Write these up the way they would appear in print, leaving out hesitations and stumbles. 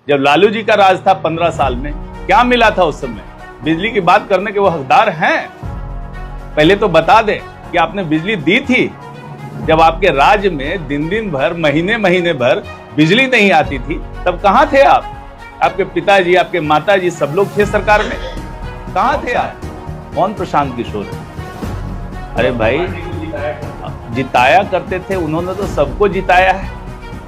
जब लालू जी का राज था 15 साल में, क्या मिला था उस समय? बिजली की बात करने के वो हकदार हैं? पहले तो बता दें कि आपने बिजली दी थी जब आपके राज्य में दिन दिन भर, महीने महीने भर बिजली नहीं आती थी, तब कहां थे आप? आपके पिताजी, आपके माताजी सब लोग थे सरकार में, कहां थे आप? कौन प्रशांत किशोर है? अरे भाई, जिताया करते थे, उन्होंने तो सबको जिताया है।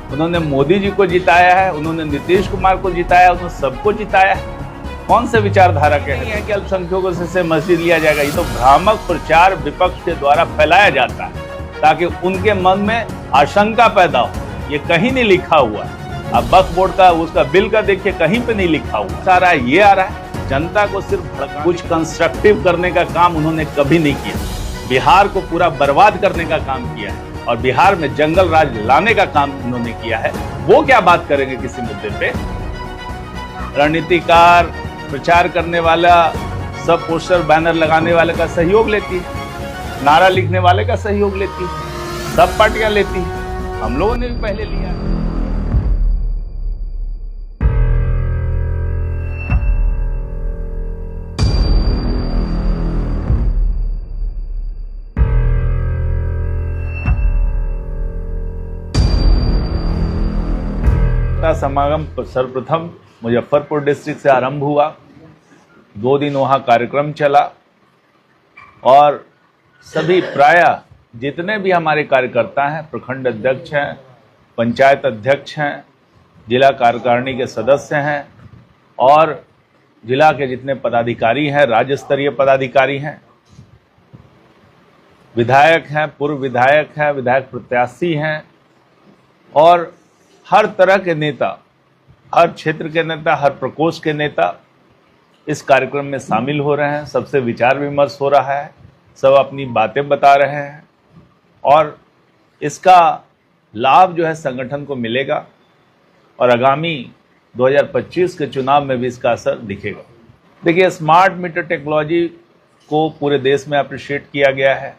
उन्होंने मोदी जी को जिताया है, उन्होंने नीतीश कुमार को जिताया, उन्होंने सबको जिताया है। कौन से विचारधारा के हैं कि अल्पसंख्यकों से मस्जिद लिया जाएगा? ये तो भ्रामक प्रचार विपक्ष के द्वारा फैलाया जाता है ताकि उनके मन में आशंका पैदा हो। ये कहीं नहीं लिखा हुआ है। अब वक्फ बोर्ड का उसका बिल का देखिए, कहीं पे नहीं लिखा हुआ। सारा ये आ रहा है, जनता को सिर्फ भड़का, कुछ कंस्ट्रक्टिव करने का काम उन्होंने कभी नहीं किया। बिहार को पूरा बर्बाद करने का काम किया है और बिहार में जंगल राज लाने का काम उन्होंने किया है। वो क्या बात करेंगे किसी मुद्दे पे? रणनीतिकार, प्रचार करने वाला, सब पोस्टर बैनर लगाने वाले का सहयोग लेती है, नारा लिखने वाले का सहयोग लेती है, सब पार्टियां लेती है। हम लोगों ने भी पहले लिया। समागम सर्वप्रथम मुजफ्फरपुर डिस्ट्रिक्ट से आरंभ हुआ। 2 दिन वहाँ कार्यक्रम चला और सभी प्रायः जितने भी हमारे कार्यकर्ता हैं, प्रखंड अध्यक्ष हैं, पंचायत अध्यक्ष हैं, जिला कार्यकारिणी के सदस्य हैं और जिला के जितने पदाधिकारी हैं, राज्य स्तरीय पदाधिकारी हैं, विधायक हैं, पूर्व विधायक हैं, विधायक प्रत्याशी हैं और हर तरह के नेता, हर क्षेत्र के नेता, हर प्रकोष्ठ के नेता इस कार्यक्रम में शामिल हो रहे हैं। सबसे विचार विमर्श हो रहा है, सब अपनी बातें बता रहे हैं और इसका लाभ जो है संगठन को मिलेगा और आगामी 2025 के चुनाव में भी इसका असर दिखेगा। देखिए, स्मार्ट मीटर टेक्नोलॉजी को पूरे देश में अप्रिशिएट किया गया है,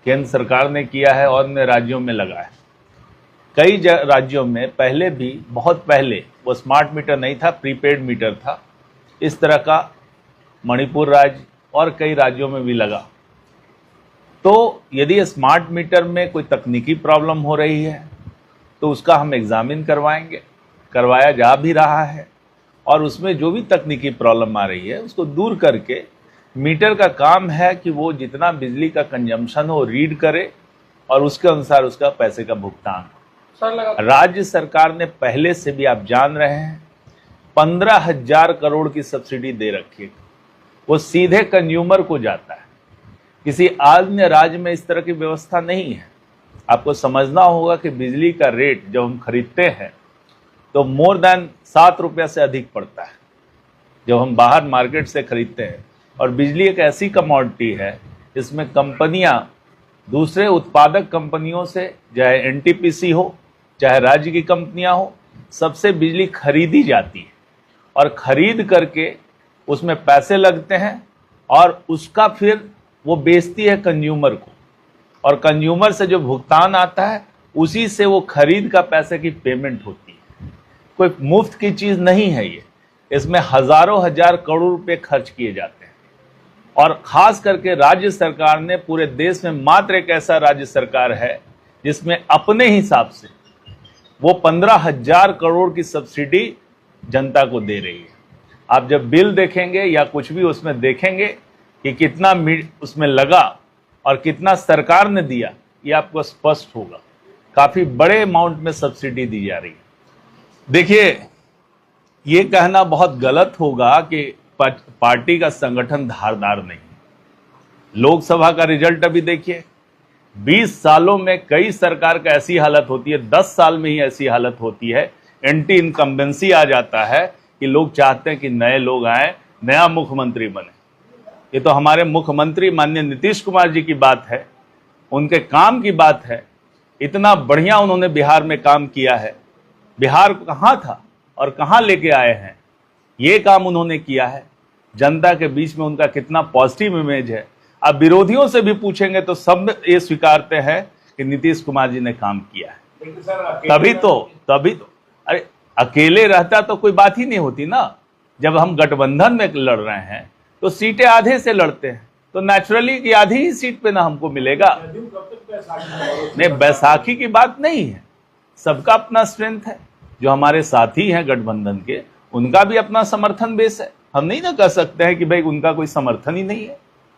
केंद्र सरकार ने किया है और अन्य राज्यों में लगा है। कई राज्यों में पहले भी, बहुत पहले वो स्मार्ट मीटर नहीं था, प्रीपेड मीटर था। इस तरह का मणिपुर राज्य और कई राज्यों में भी लगा। तो यदि स्मार्ट मीटर में कोई तकनीकी प्रॉब्लम हो रही है तो उसका हम एग्जामिन करवाएंगे, करवाया जा भी रहा है और उसमें जो भी तकनीकी प्रॉब्लम आ रही है उसको दूर करके, मीटर का काम है कि वो जितना बिजली का कंजम्पशन हो रीड करे और उसके अनुसार उसका पैसे का भुगतान। राज्य सरकार ने पहले से भी, आप जान रहे हैं, 15,000 करोड़ की सब्सिडी दे रखी है। वो सीधे कंज्यूमर को जाता है। किसी अन्य राज्य में इस तरह की व्यवस्था नहीं है। आपको समझना होगा कि बिजली का रेट जब हम खरीदते हैं तो मोर देन 7 रुपये से अधिक पड़ता है जब हम बाहर मार्केट से खरीदते हैं। और बिजली एक ऐसी कमोडिटी है जिसमें कंपनियां दूसरे उत्पादक कंपनियों से, चाहे एनटीपीसी हो चाहे राज्य की कंपनियां हो, सबसे बिजली खरीदी जाती है और खरीद करके उसमें पैसे लगते हैं और उसका फिर वो बेचती है कंज्यूमर को और कंज्यूमर से जो भुगतान आता है उसी से वो खरीद का पैसे की पेमेंट होती है। कोई मुफ्त की चीज़ नहीं है ये। इसमें हजारों हजार करोड़ रुपए खर्च किए जाते हैं और खास करके राज्य सरकार ने, पूरे देश में मात्र एक ऐसा राज्य सरकार है जिसमें अपने हिसाब से वो 15,000 करोड़ की सब्सिडी जनता को दे रही है। आप जब बिल देखेंगे या कुछ भी उसमें देखेंगे कि कितना उसमें लगा और कितना सरकार ने दिया, ये आपको स्पष्ट होगा। काफी बड़े अमाउंट में सब्सिडी दी जा रही है। देखिए, ये कहना बहुत गलत होगा कि पार्टी का संगठन धारदार नहीं। लोकसभा का रिजल्ट अभी देखिए, 20 सालों में कई सरकार का ऐसी हालत होती है, 10 साल में ही ऐसी हालत होती है, एंटी इनकम्बेंसी आ जाता है कि लोग चाहते हैं कि नए लोग आए, नया मुख्यमंत्री बने। ये तो हमारे मुख्यमंत्री माननीय नीतीश कुमार जी की बात है, उनके काम की बात है। इतना बढ़िया उन्होंने बिहार में काम किया है। बिहार कहाँ था और कहाँ लेके आए हैं, ये काम उन्होंने किया है। जनता के बीच में उनका कितना पॉजिटिव इमेज है। अब विरोधियों से भी पूछेंगे तो सब ये स्वीकारते हैं कि नीतीश कुमार जी ने काम किया है। तभी तो अरे अकेले रहता तो कोई बात ही नहीं होती ना। जब हम गठबंधन में लड़ रहे हैं तो सीटें आधे से लड़ते हैं, तो नेचुरली कि आधी ही सीट पे ना हमको मिलेगा। नहीं, बैसाखी की बात नहीं है, सबका अपना स्ट्रेंथ है। जो हमारे साथी हैं गठबंधन के, उनका भी अपना समर्थन बेस है। हम नहीं ना कह सकते हैं कि भाई उनका कोई समर्थन ही नहीं है।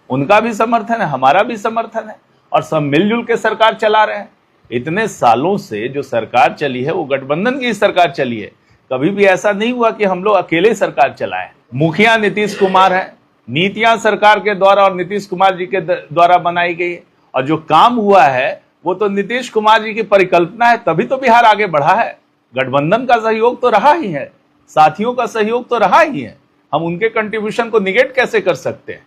उनका भी समर्थन है, हमारा भी समर्थन है, और सब मिलजुल के सरकार चला रहे हैं। इतने सालों से जो सरकार चली है वो गठबंधन की सरकार चली है। कभी भी ऐसा नहीं हुआ कि हम लोग अकेले सरकार चलाएं। मुखिया नीतीश कुमार है, नीतियां सरकार के द्वारा और नीतीश कुमार जी के द्वारा बनाई गई है, और जो काम हुआ है वो तो नीतीश कुमार जी की परिकल्पना है, तभी तो बिहार आगे बढ़ा है। गठबंधन का सहयोग तो रहा ही है, साथियों का सहयोग तो रहा ही है। हम उनके कंट्रीब्यूशन को निगेट कैसे कर सकते हैं?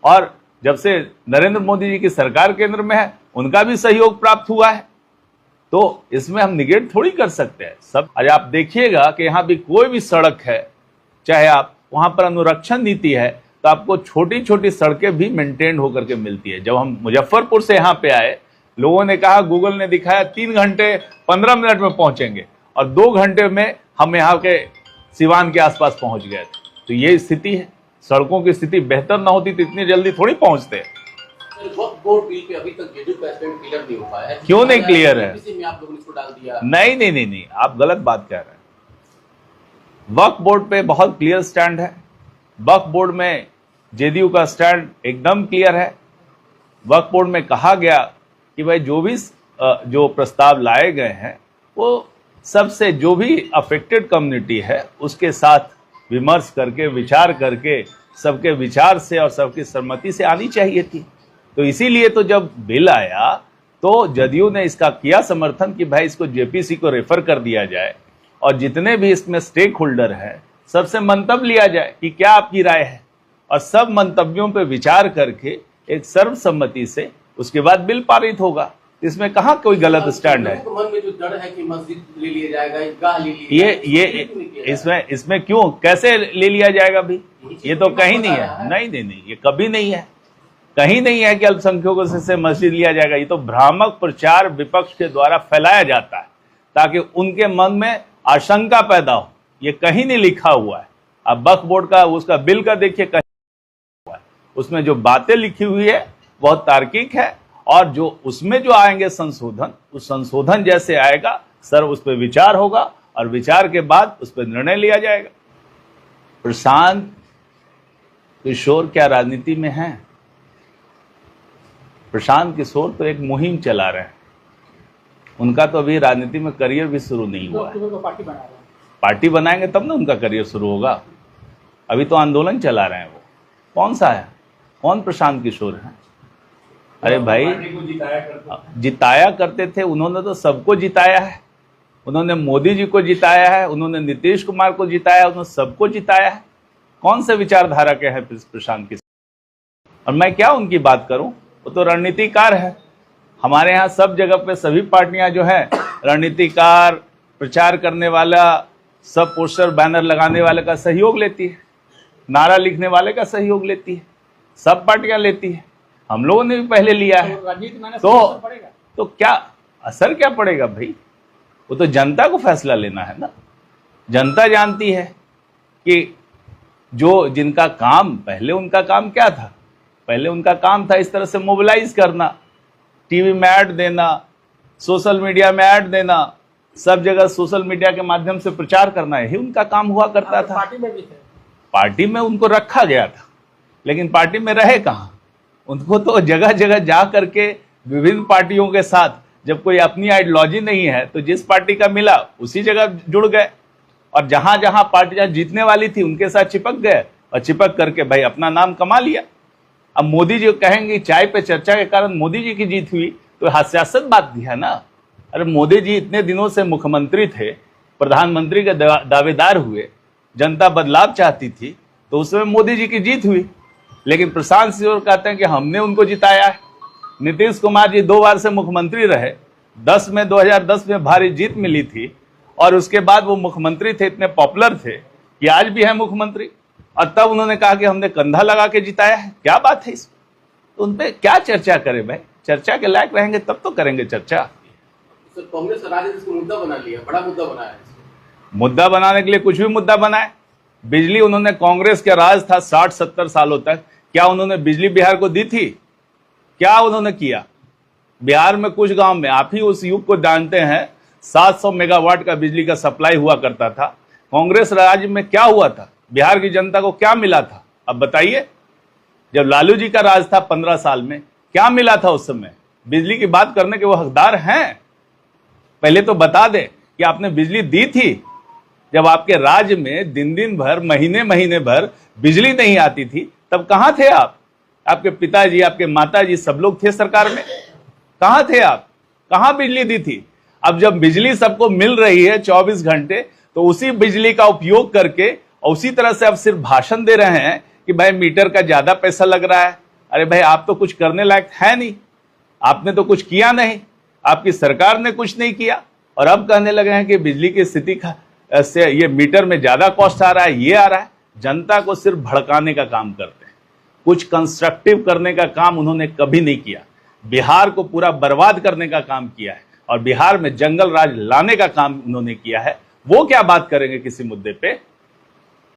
और जब से नरेंद्र मोदी जी की सरकार केंद्र में है, उनका भी सहयोग प्राप्त हुआ है, तो इसमें हम निगेट थोड़ी कर सकते हैं सब। आज आप देखिएगा कि यहाँ भी कोई भी सड़क है, चाहे आप वहां पर अनुरक्षण नीति है, तो आपको छोटी छोटी सड़कें भी मेंटेन होकर के मिलती है। जब हम मुजफ्फरपुर से यहाँ पे आए, लोगों ने कहा, गूगल ने दिखाया 3 घंटे 15 मिनट में पहुंचेंगे, और 2 घंटे में हम यहाँ के सिवान के आसपास पहुंच गए थे। तो ये स्थिति है। सड़कों की स्थिति बेहतर ना होती तो इतनी जल्दी थोड़ी पहुंचते हैं। वक्फ बोर्ड बिल पे अभी तक जेडीयू का स्टैंड क्लियर नहीं हो पाया है। क्यों नहीं क्लियर है? में आप लोगों ने इसको डाल दिया। नहीं, आप गलत बात कह रहे हैं। वक्फ बोर्ड पे बहुत क्लियर स्टैंड है। वक्फ बोर्ड में जेडीयू का स्टैंड एकदम क्लियर है। वक्फ बोर्ड में कहा गया कि भाई जो प्रस्ताव लाए गए हैं वो सबसे, जो भी अफेक्टेड कम्युनिटी है उसके साथ विमर्श करके, विचार करके, सबके विचार से और सबकी सहमति से आनी चाहिए थी। तो इसीलिए तो जब बिल आया तो जदयू ने इसका किया समर्थन कि भाई इसको जेपीसी को रेफर कर दिया जाए, और जितने भी इसमें स्टेक होल्डर हैं सबसे मंतव्य लिया जाए कि क्या आपकी राय है, और सब मंतव्यों पर विचार करके एक सर्वसम्मति से उसके बाद बिल पारित होगा। इसमें कहाँ कोई गलत स्टैंड है? मन में जो डर है कि मस्जिद ले लिया जाएगा, ईदगाह ले लिया ये इसमें क्यों, कैसे ले लिया जाएगा भी? ये तो कहीं नहीं है। नहीं, ये कभी नहीं है, कहीं नहीं है कि अल्पसंख्यकों से मस्जिद लिया जाएगा। ये तो भ्रामक प्रचार विपक्ष के द्वारा फैलाया जाता है ताकि उनके मन में आशंका पैदा हो। ये कहीं नहीं लिखा हुआ है। अब वक्फ बोर्ड का उसका बिल का देखिए, कहीं हुआ है। उसमें जो बातें लिखी हुई है बहुत तार्किक है, और जो उसमें जो आएंगे संशोधन, उस संशोधन जैसे आएगा सर उस पर विचार होगा, और विचार के बाद उस पर निर्णय लिया जाएगा। प्रशांत किशोर क्या राजनीति में है? प्रशांत किशोर तो एक मुहिम चला रहे हैं। उनका तो अभी राजनीति में करियर भी शुरू नहीं हुआ है। पार्टी बनाएंगे तब ना उनका करियर शुरू होगा। अभी तो आंदोलन चला रहे हैं वो। कौन सा है? कौन प्रशांत किशोर है? अरे भाई, जिताया करते थे, उन्होंने तो सबको जिताया है। उन्होंने मोदी जी को जिताया है, उन्होंने नीतीश कुमार को जिताया, उन्होंने सबको जिताया है। कौन से विचारधारा के हैं प्रशांत किशोर? और मैं क्या उनकी बात करूं? वो तो रणनीतिकार है। हमारे यहाँ सब जगह पे सभी पार्टियां जो है रणनीतिकार, प्रचार करने वाला, सब पोस्टर बैनर लगाने वाले का सहयोग लेती है, नारा लिखने वाले का सहयोग लेती है, सब पार्टियां लेती है। हम लोगों ने भी पहले लिया है। तो क्या असर क्या पड़ेगा भाई? वो तो जनता को फैसला लेना है ना। जनता जानती है कि जो जिनका काम, पहले उनका काम क्या था? पहले उनका काम था इस तरह से मोबिलाइज करना, टीवी में ऐड देना, सोशल मीडिया में ऐड देना, सब जगह सोशल मीडिया के माध्यम से प्रचार करना, यही उनका काम हुआ करता था। पार्टी में उनको रखा गया था, लेकिन पार्टी में रहे कहाँ? उनको तो जगह जगह जा करके विभिन्न पार्टियों के साथ, जब कोई अपनी आइडियोलॉजी नहीं है तो जिस पार्टी का मिला उसी जगह जुड़ गए, और जहां जहां पार्टियां जीतने वाली थी उनके साथ चिपक गए, और चिपक करके भाई अपना नाम कमा लिया। अब मोदी जी कहेंगे चाय पे चर्चा के कारण मोदी जी की जीत हुई, तो हास्यास्पद बात भी है ना। अरे मोदी जी इतने दिनों से मुख्यमंत्री थे, प्रधानमंत्री के दावेदार हुए, जनता बदलाव चाहती थी, तो उस समय मोदी जी की जीत हुई। लेकिन प्रशांत किशोर कहते हैं कि हमने उनको जिताया है। नीतीश कुमार जी 2 बार से मुख्यमंत्री रहे, 2010 में भारी जीत मिली थी, और उसके बाद वो मुख्यमंत्री थे, इतने पॉपुलर थे कि आज भी है मुख्यमंत्री, और तब उन्होंने कहा कि हमने कंधा लगा के जिताया है। क्या बात है इसमें? तो उन पर क्या चर्चा करें भाई? चर्चा के लायक रहेंगे तब तो करेंगे चर्चा। कांग्रेस राज्य इसको मुद्दा बना लिया, बड़ा मुद्दा बनाया है। मुद्दा बनाने के लिए कुछ भी मुद्दा बनाए। बिजली उन्होंने, कांग्रेस का राज था 60-70 सालों तक, क्या उन्होंने बिजली बिहार को दी थी? क्या उन्होंने किया? बिहार में कुछ गांव में, आप ही उस युग को जानते हैं, 700 मेगावाट का बिजली का सप्लाई हुआ करता था। कांग्रेस राज्य में क्या हुआ था? बिहार की जनता को क्या मिला था? अब बताइए। जब लालू जी का राज था 15 साल में, क्या मिला था उस समय? बिजली की बात करने के वो हकदार हैं? पहले तो बता दें कि आपने बिजली दी थी। जब आपके राज्य में दिन दिन भर, महीने महीने भर बिजली नहीं आती थी, तब कहां थे आप? आपके पिताजी, आपके माताजी सब लोग थे सरकार में, कहां थे आप? कहां बिजली दी थी? अब जब बिजली सबको मिल रही है 24 घंटे, तो उसी बिजली का उपयोग करके और उसी तरह से आप सिर्फ भाषण दे रहे हैं कि भाई मीटर का ज्यादा पैसा लग रहा है। अरे भाई, आप तो कुछ करने लायक है नहीं, आपने तो कुछ किया नहीं, आपकी सरकार ने कुछ नहीं किया, और अब कहने लगे हैं कि बिजली की स्थिति से ये मीटर में ज्यादा कॉस्ट आ रहा है, ये आ रहा है। जनता को सिर्फ भड़काने का काम करते हैं, कुछ कंस्ट्रक्टिव करने का काम उन्होंने कभी नहीं किया। बिहार को पूरा बर्बाद करने का काम किया है और बिहार में जंगल राज लाने का काम उन्होंने किया है। वो क्या बात करेंगे किसी मुद्दे पे?